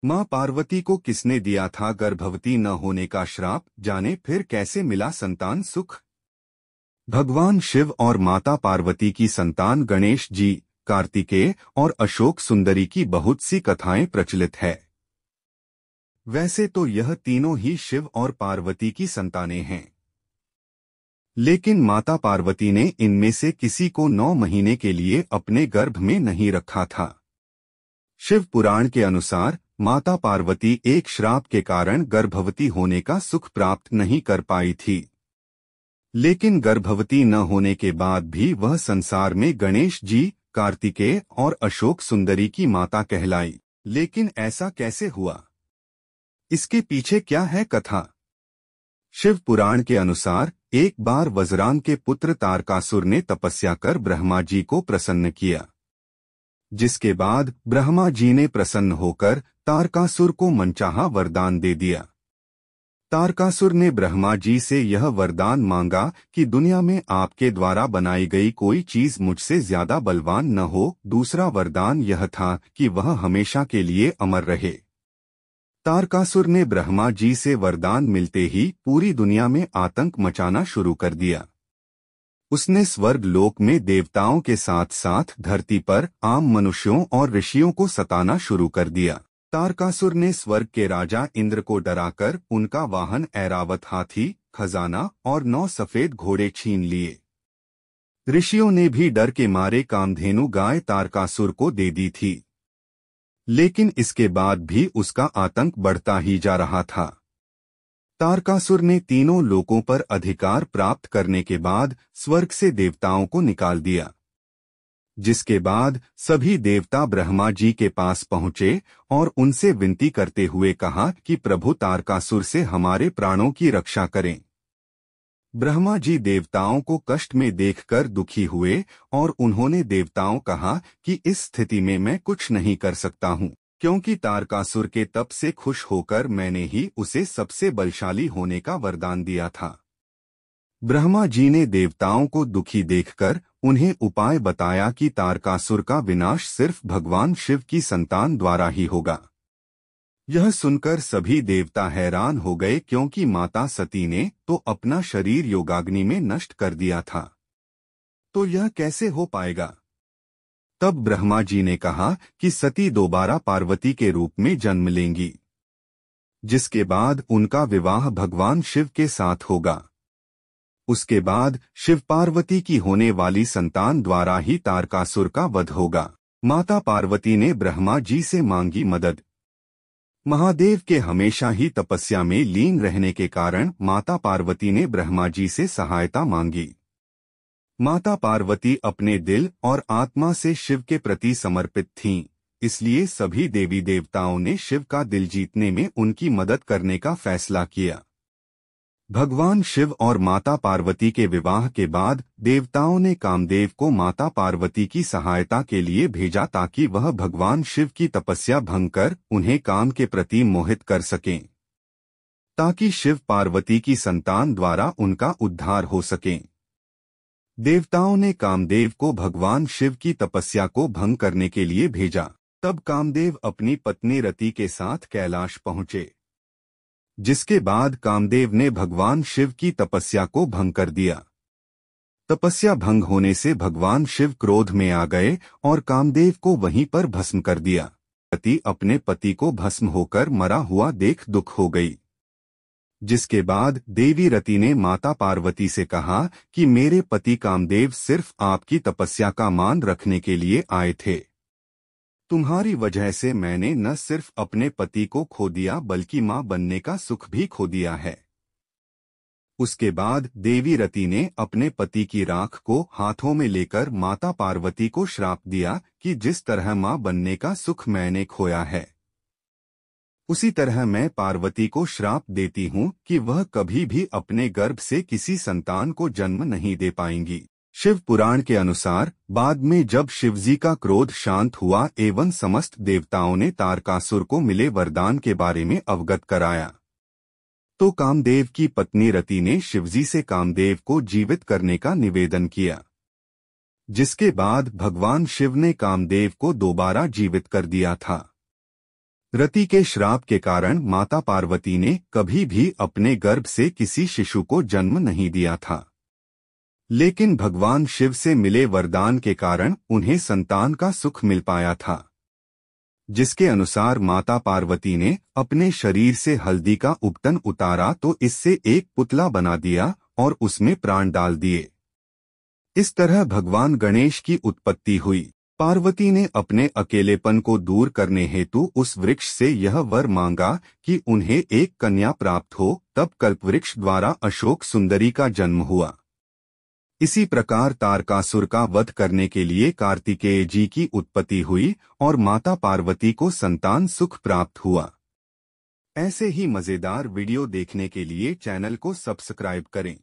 मां पार्वती को किसने दिया था गर्भवती न होने का श्राप, जाने फिर कैसे मिला संतान सुख। भगवान शिव और माता पार्वती की संतान गणेश जी, कार्तिकेय और अशोक सुंदरी की बहुत सी कथाएं प्रचलित है। वैसे तो यह तीनों ही शिव और पार्वती की संतानें हैं, लेकिन माता पार्वती ने इनमें से किसी को 9 महीने के लिए अपने गर्भ में नहीं रखा था। शिव पुराण के अनुसार माता पार्वती एक श्राप के कारण गर्भवती होने का सुख प्राप्त नहीं कर पाई थी, लेकिन गर्भवती न होने के बाद भी वह संसार में गणेश जी, कार्तिकेय और अशोक सुंदरी की माता कहलाई। लेकिन ऐसा कैसे हुआ? इसके पीछे क्या है कथा? शिव पुराण के अनुसार एक बार वज्रांग के पुत्र तारकासुर ने तपस्या कर ब्रह्मा जी को प्रसन्न किया, जिसके बाद ब्रह्मा जी ने प्रसन्न होकर तारकासुर को मनचाहा वरदान दे दिया। तारकासुर ने ब्रह्मा जी से यह वरदान मांगा कि दुनिया में आपके द्वारा बनाई गई कोई चीज मुझसे ज्यादा बलवान न हो। दूसरा वरदान यह था कि वह हमेशा के लिए अमर रहे। तारकासुर ने ब्रह्मा जी से वरदान मिलते ही पूरी दुनिया में आतंक मचाना शुरू कर दिया। उसने स्वर्ग लोक में देवताओं के साथ साथ धरती पर आम मनुष्यों और ऋषियों को सताना शुरू कर दिया। तारकासुर ने स्वर्ग के राजा इंद्र को डराकर उनका वाहन ऐरावत हाथी, खजाना और 9 सफेद घोड़े छीन लिए। ऋषियों ने भी डर के मारे कामधेनु गाय तारकासुर को दे दी थी, लेकिन इसके बाद भी उसका आतंक बढ़ता ही जा रहा था। तारकासुर ने तीनों लोकों पर अधिकार प्राप्त करने के बाद स्वर्ग से देवताओं को निकाल दिया, जिसके बाद सभी देवता ब्रह्मा जी के पास पहुंचे और उनसे विनती करते हुए कहा कि प्रभु तारकासुर से हमारे प्राणों की रक्षा करें। ब्रह्मा जी देवताओं को कष्ट में देखकर दुखी हुए और उन्होंने देवताओं कहा कि इस स्थिति में मैं कुछ नहीं कर सकता हूं, क्योंकि तारकासुर के तप से खुश होकर मैंने ही उसे सबसे बलशाली होने का वरदान दिया था। ब्रह्मा जी ने देवताओं को दुखी देखकर उन्हें उपाय बताया कि तारकासुर का विनाश सिर्फ भगवान शिव की संतान द्वारा ही होगा। यह सुनकर सभी देवता हैरान हो गए, क्योंकि माता सती ने तो अपना शरीर योगाग्नि में नष्ट कर दिया था, तो यह कैसे हो पाएगा? तब ब्रह्मा जी ने कहा कि सती दोबारा पार्वती के रूप में जन्म लेंगी, जिसके बाद उनका विवाह भगवान शिव के साथ होगा। उसके बाद शिव पार्वती की होने वाली संतान द्वारा ही तारकासुर का वध होगा। माता पार्वती ने ब्रह्मा जी से मांगी मदद। महादेव के हमेशा ही तपस्या में लीन रहने के कारण माता पार्वती ने ब्रह्मा जी से सहायता मांगी। माता पार्वती अपने दिल और आत्मा से शिव के प्रति समर्पित थीं, इसलिए सभी देवी देवताओं ने शिव का दिल जीतने में उनकी मदद करने का फैसला किया। भगवान शिव और माता पार्वती के विवाह के बाद देवताओं ने कामदेव को माता पार्वती की सहायता के लिए भेजा, ताकि वह भगवान शिव की तपस्या भंग कर उन्हें काम के प्रति मोहित कर सकें, ताकि शिव पार्वती की संतान द्वारा उनका उद्धार हो सके। देवताओं ने कामदेव को भगवान शिव की तपस्या को भंग करने के लिए भेजा। तब कामदेव अपनी पत्नी रति के साथ कैलाश पहुंचे, जिसके बाद कामदेव ने भगवान शिव की तपस्या को भंग कर दिया। तपस्या भंग होने से भगवान शिव क्रोध में आ गए और कामदेव को वहीं पर भस्म कर दिया। रति अपने पति को भस्म होकर मरा हुआ देख दुख हो गई, जिसके बाद देवी रति ने माता पार्वती से कहा कि मेरे पति कामदेव सिर्फ आपकी तपस्या का मान रखने के लिए आए थे। तुम्हारी वजह से मैंने न सिर्फ अपने पति को खो दिया, बल्कि मां बनने का सुख भी खो दिया है। उसके बाद देवी रति ने अपने पति की राख को हाथों में लेकर माता पार्वती को श्राप दिया कि जिस तरह मां बनने का सुख मैंने खोया है, उसी तरह मैं पार्वती को श्राप देती हूं कि वह कभी भी अपने गर्भ से किसी संतान को जन्म नहीं दे पाएंगी। शिव पुराण के अनुसार बाद में जब शिवजी का क्रोध शांत हुआ एवं समस्त देवताओं ने तारकासुर को मिले वरदान के बारे में अवगत कराया, तो कामदेव की पत्नी रति ने शिवजी से कामदेव को जीवित करने का निवेदन किया, जिसके बाद भगवान शिव ने कामदेव को दोबारा जीवित कर दिया था। रति के श्राप के कारण माता पार्वती ने कभी भी अपने गर्भ से किसी शिशु को जन्म नहीं दिया था, लेकिन भगवान शिव से मिले वरदान के कारण उन्हें संतान का सुख मिल पाया था, जिसके अनुसार माता पार्वती ने अपने शरीर से हल्दी का उपटन उतारा तो इससे एक पुतला बना दिया और उसमें प्राण डाल दिए। इस तरह भगवान गणेश की उत्पत्ति हुई। पार्वती ने अपने अकेलेपन को दूर करने हेतु उस वृक्ष से यह वर मांगा कि उन्हें एक कन्या प्राप्त हो। तब कल्पवृक्ष द्वारा अशोक सुंदरी का जन्म हुआ। इसी प्रकार तारकासुर का वध करने के लिए कार्तिकेय जी की उत्पत्ति हुई और माता पार्वती को संतान सुख प्राप्त हुआ। ऐसे ही मजेदार वीडियो देखने के लिए चैनल को सब्सक्राइब करें।